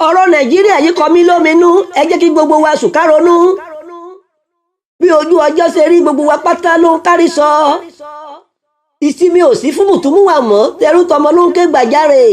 ọ̀rọ̀ Nàìjíríà yìí kọ mí lóminú, ẹ jẹ́ kí gbogbo wa sùn ká ronú. Bí ojú ọjọ́ ṣe rí, gbogbo wa pátá ló ń kárí sọ. Ìsinmi ò sí fún mùtúmùwà mọ́, tẹrú tọmọ ló ń ké gbàjarè.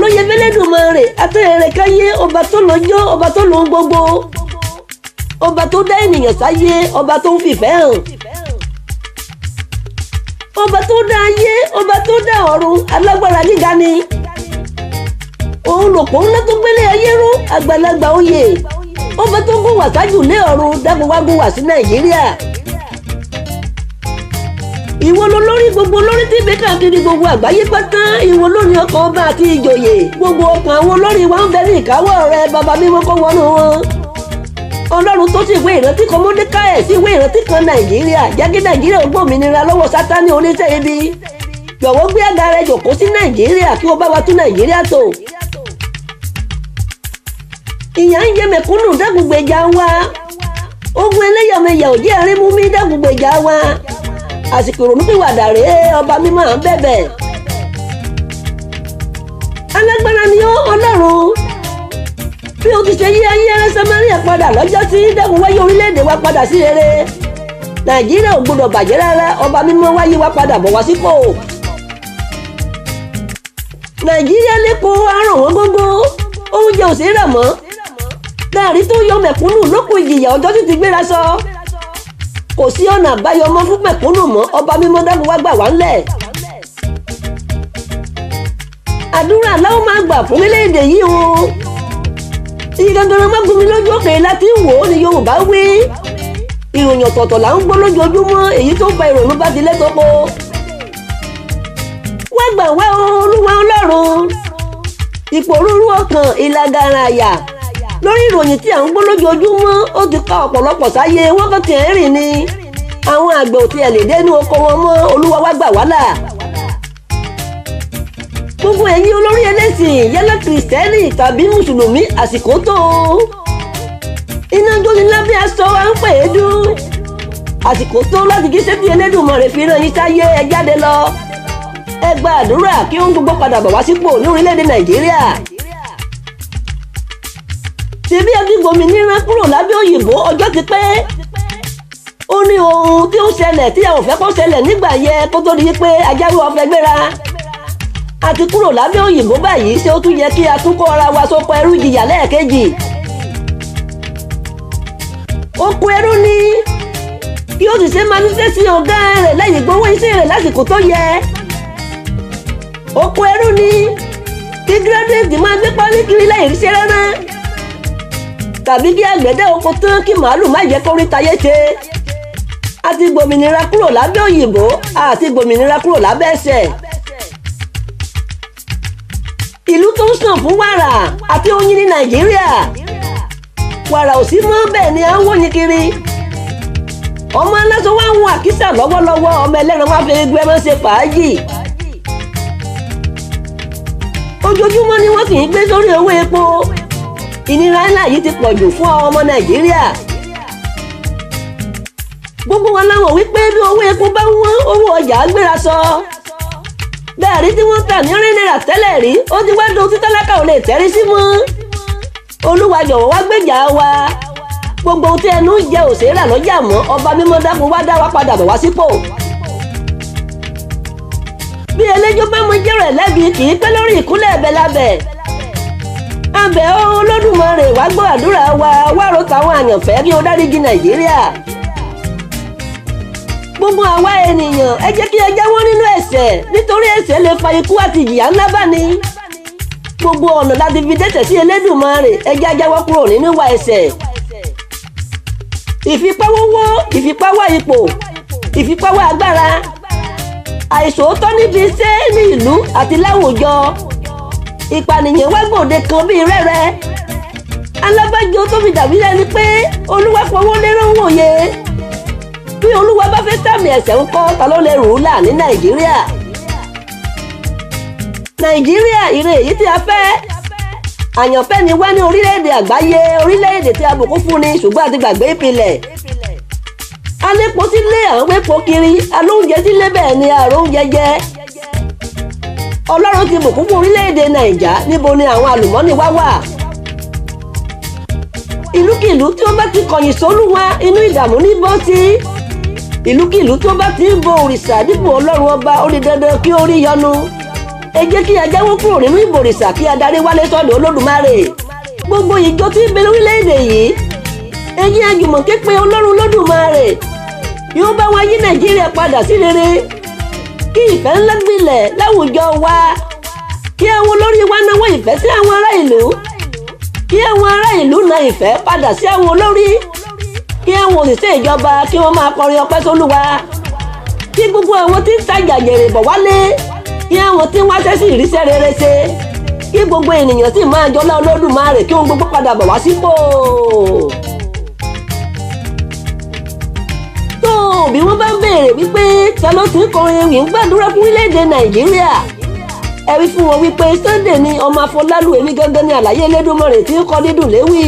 Ló yẹ f'Ẹlẹ́dùmarè atẹ́rẹrẹ káyé, ọba tó lọ́jọ́, ọba tó lóhun gbogbo, ọba tó dá ènìyàn sáyé, ọba tó ń fìfẹ́ hàn, ọba tó dá ayé, ọba tó dá ọ̀run, alágbára gíga ni. Òun lòpọ̀ ńlá tó gbélé ayé ró, àgbàlagbà oyè, ọba tó gún wà sájù lé ọ̀run, dákun wá gún wà sí Nàìjíríà. Ìwọ ló lórí gbogbo lórí tí bẹ káàkiri gbogbo àgbáyé pátá, ìwọ ló ní ọkàn ọba àti ìjòyè, gbogbo ọkàn àwọn olórí wa ń bẹ ní ìkáwọ́ rẹ, bàbá mímọ́ kó wọnú wọn. Ọlọ́run tó sì ìwé ìrántí kan Mọ́dékáì sí ìwé ìrántí kan Nàìjíríà, jẹ́ kí Nàìjíríà ó gbòmìnira lọ́wọ́ Sátánì oníṣẹ́ ibi. Jọ̀wọ́ gbé àga rẹ jòkó sí Nàìjíríà kí o bá wa tún Nàìjíríà tò. Ìyà ń jẹ mẹ̀kúnnù, dákun gbèjà wa. Ogun ẹlẹ́yàmẹyà ò jẹ́ àrímú mi, dákun gbèjà wa. Àsìkò ìrònúpìwàdà rèé, ọba mímọ́ à ń bẹ̀bẹ̀. Alágbára ni ó, Ọlọ́run. Bí o ti ṣe yí ayé ará Samaria padà lọ́jọ́ sí, dákun wáyé orílẹ̀-èdè wa padà sí rere. Nàìjíríà ò gbọdọ̀ bàjẹ́ rárá, ọba mímọ́ wáyé wa padà bọ̀ wá sípò. Nàìjíríà lẹ́kọ̀ọ́ àrùn wọn gógó, oúnjẹ ò sí rà mọ́. Gààrí tó yọ mẹ̀kúnnù lókun ìjìyà ọjọ́ sì ti gbéra sọ. Kò sí ọ̀nà àbáyọ mọ́ fún mẹ̀kúnnù mọ́, ọba mímọ́ dákun wá gbà wá ńlẹ̀. Àdúrà láwọn máa gbà fún orílẹ̀-èdè yìí o. Ìgangan má gún mi lójú, òkèèrè láti wò ó ní Yorùbá wí. Ìròyìn ọ̀tọ̀ọ̀tọ̀ là ń gbọ́ lójoojúmọ́, èyí tó fa ìrònú bá ti lẹ́tọ́pọ̀. Wá gbà wá o, Olúwa Ọlọ́run. Ìpòrúurú ọkàn, ìlàgàrà àyà lórí ìròyìn tí à ń gbọ́ lójoojúmọ́, ó ti ká ọ̀pọ̀lọpọ̀ sáyé, wọ́n kàn tiẹ̀ ń rìn ni. Àwọn àgbẹ̀ ò tiẹ̀ lè dénú oko wọn mọ́, Olúwa wá gbà wá là. Gbogbo ẹ̀yin olórí ẹlẹ́sìn, yálà Kìrìsìtẹ́nì tàbí Mùsùlùmí, àsìkò tó o. Iná jóni lábẹ́ aṣọ wa ń pè é dú. Àsìkò tó láti kí sẹ́tì Ẹlẹ́dùmarè fi rán yín sáyé, ẹ jáde lọ. Ẹ gba àdúrà kí ohun gbogbo padà bọ̀ wá sípò ní orílẹ̀-èdè Nàìjíríà. Ṣebí a ti gbòmìnira kúrò lábẹ́ òyìnbó ọjọ́ ti pẹ́. Ó ní ohun tí ó ṣẹlẹ̀ tí a ò fẹ́ kó ṣẹlẹ̀ nígbà yẹ kó tó di pé ajáwé ọ̀fẹ́ gbéra. A ti kúrò lábẹ́ òyìnbó báyìí, ṣé ó tún yẹ kí a tún kó ara wa sóko ẹrú jìyà lẹ́ẹ̀kejì. Oko ẹrú ni kí ó sì ṣe máa ní sẹ́sí ọ̀gá rẹ̀ lẹ́yìn gbowó iṣẹ́ rẹ̀ lásìkò tó yẹ. Oko ẹrú ni kí gírádẹ́ẹ̀tì máa gbé pálí kiri lẹ́yìn iṣẹ́ rárá. Tàbí kí àgbẹ̀dẹ oko tán kí màálù má jẹ́ kórí tayé ṣe. A ti gbòmìnira kúrò lábẹ́ òyìnbó, a ti gbòmìnira kúrò lábẹ́ ẹ̀ṣẹ̀. Ìlú tó ń sàn fún wàrà àti oyin ní Nàìjíríà. Wàrà ò sí mọ́, bẹ́ẹ̀ ni à ń wọ́yin kiri. Ọmọ aláṣọ wa ń wọ àkísà lọ́wọ́lọ́wọ́, ọmọ ẹlẹ́ran wá fi gbé ẹmọ́ ṣe fàájì. Ojoojúmọ́ ni wọ́n kì í gbé sórí owó epo. Ìnira ńlá yìí ti pọ̀ jù fún ọmọ Nàìjíríà. Gbogbo wọn láwọn wípé bí owó epo bá wọ́n, owó ọjà gbéra sọ. Gààrí tí wọ́n tà ní náírà tẹ́lẹ̀ rí, ó ti wá dùn tí tálákà ò lè tẹ́rí sí mọ́. Olúwa jọ̀wọ́ wá gbèjà wa. Gbogbo ohun tí ẹnu ń jẹ òṣèrà lọ́jà mọ́, ọba mímọ́ dákun wá dá wa padà bọ̀ wá sípò. Bí ẹlẹ́jọ́ bá mọ jẹ́rẹ̀ lẹ́bi, kì í pẹ́ lórí ìkúnlẹ̀ ẹ̀bẹ̀ lábẹ́. Abẹ́ Olódùmarè wá gbọ́ àdúrà wa, wá ro tàwọn àyànfẹ́ kí o dáríjì Nàìjíríà. Gbogbo àwa ènìyàn, ẹ jẹ́ kí ẹ jáwọ́ nínú ẹ̀ṣẹ̀, nítorí ẹ̀ṣẹ̀ lè fa ikú àti ìjìyà ńlá bá ní. Gbogbo ọ̀nà láti fi dẹ́ṣẹ̀ sí Ẹlẹ́dùmarè, ẹ jẹ́ á jáwọ́ kúrò nínú ìwà ẹ̀ṣẹ̀. Ìfipáwówó, ìfipáwá ipò, ìfipáwọ́ agbára, àìṣòótọ́ níbi iṣẹ́ ní ìlú àti láwùjọ, ìpànìyàn wá gbòde kan bíi rẹ́rẹ́. Alábàjọ tó fi dàbí lẹ́ni pé Olúwa fọwọ́ lérò wòye. Bí Olúwa bá fẹ́ sàmì ẹ̀ṣẹ̀ ńkọ́, ta ló lè rù ú là ní Nàìjíríà? Nàìjíríà ire èyí tí a fẹ́. Àyànfẹ́ ni wá ní orílẹ̀-èdè àgbáyé, orílẹ̀-èdè tí a bùkún fún ni, ṣùgbọ́n a ti gbàgbé ìpìlẹ̀. Alépo tí lé àwọn epo kiri, alóúnjẹ tí lé bẹ́ẹ̀ ni àrùn oúnjẹ jẹ. Ọlọ́run ti bùkún fún orílẹ̀-èdè Nàìjà, níbo ni àwọn àlùmọ́nì wá wà? Ìlúkìlú tí ó bá ti kọ̀yìn sólúwa, inú ìdààmú ní bọ́ sí. Ìlúkìlú tí ó bá ti ń bọ òrìṣà dípò Ọlọ́run ọba, ó di dandan kí ó rí yọnu. Ẹ jẹ́ kí a jáwọ́ kúrò nínú ìbọ̀rìṣà kí a darí wálé sọ́dọ̀ Olódùmarè. Gbogbo ìjọ tí ń bẹ lórílẹ̀-èdè yìí, ẹ jẹ́ àjùmọ̀ ké pe Ọlọ́run Olódùmarè yóò bá wa yí Nàìjíríà padà sí rere. Kí ìfẹ́ ńlá gbilẹ̀ láwùjọ wa, kí àwọn olórí wa nawọ́ ìfẹ́ sí àwọn ará ìlú, kí àwọn ará ìlú na ìfẹ́ padà sí àwọn olórí, kí àwọn òṣìṣẹ́ ìjọba kí wọ́n máa kọrin ọpẹ́ sólúwa, kí gbogbo àwọn tí ń tajà jèrè bọ̀ wálé, kí àwọn tí wọ́n ṣẹ́sì ìrísẹ́ rere ṣe, kí gbogbo ènìyàn sì máa jọlá Olódùmarè kí ohun gbogbo padà bọ̀ wá sípò. Tó bí wọ́n bá ń béèrè wípé ta ló ti ń kọrin ewì ń gbàdúrà fún orílẹ̀-èdè Nàìjíríà, ẹ wí fún wọn wípé Sunday ni ọmọ Afolalu, èmi gangan ni Alaye Olódùmarè tí ń kọ dídùn léwì.